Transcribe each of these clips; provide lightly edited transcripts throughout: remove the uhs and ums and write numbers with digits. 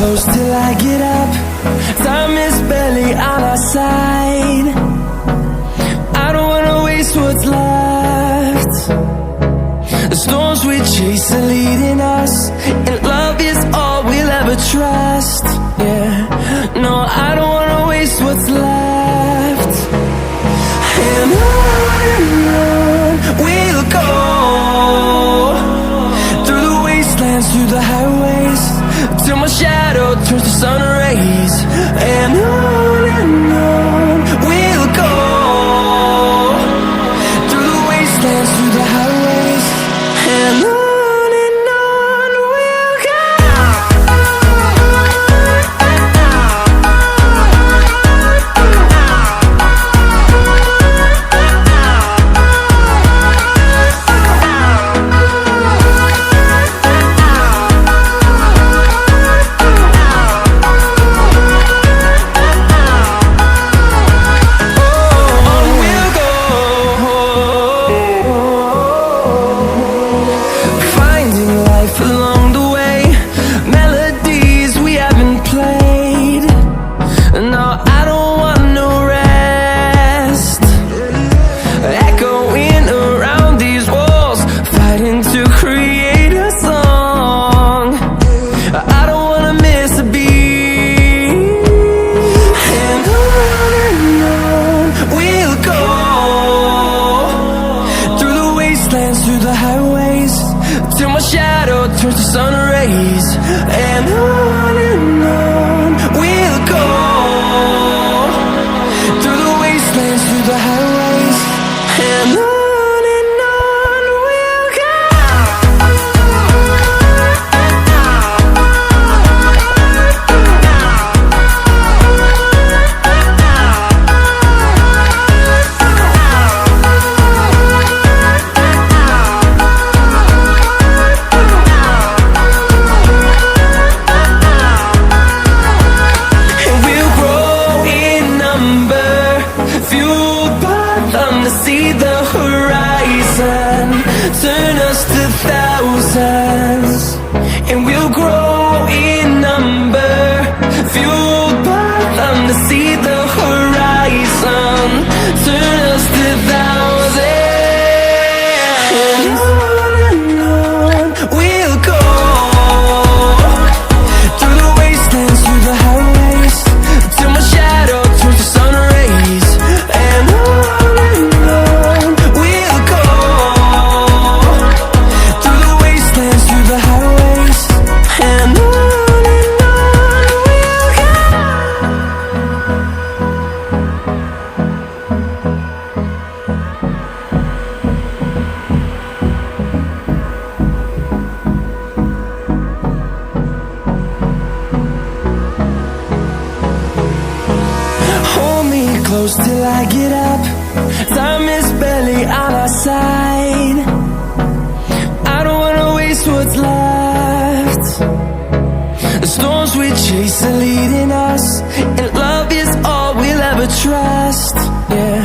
close till I get up. Time is barely on our side. I don't wanna waste what's left. The storms we chase are leading us, and love is all we'll ever trust. Yeah, no, I don't wanna waste what's left. And on we'll go, through the wastelands, through the highways, till my shadow turns to sun rays. And on we'll go, through the wastelands, through the highways, and on we'll go. Turns to sun rays, and on we'll go, through the wastelands, through the highways, and on we'll go. Turn us to thousands, and we'll grow in number, fueled by them to see the horizon. Turn us to thousands, and on we'll go, through the wastelands, through the highways, till my shadow turns to sun rays. And on we'll go, through the wastelands, through the highways, and on we'll go. Hold me close till I get up. Time is barely on our side. I don't wanna waste what's left. The storms we chase are leading us, and love is all we'll ever trust. Yeah,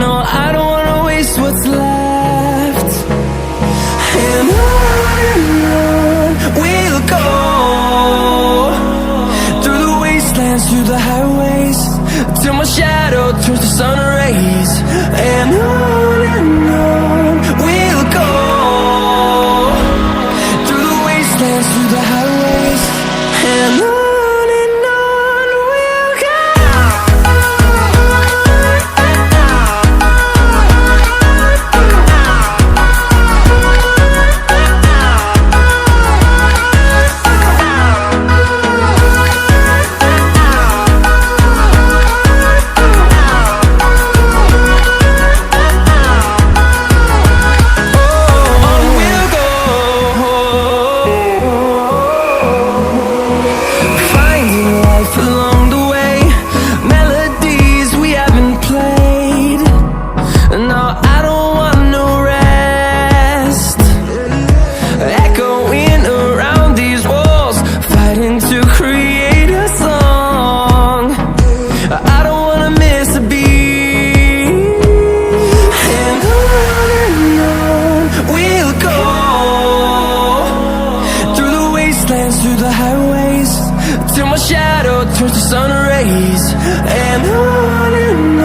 no, I don't wanna waste what's left. And on we'll go, through the wastelands, through the highways, till my shadow turns to sun rays. And on we'll go, through the wastelands, through the highways, and on we'll go. days, and on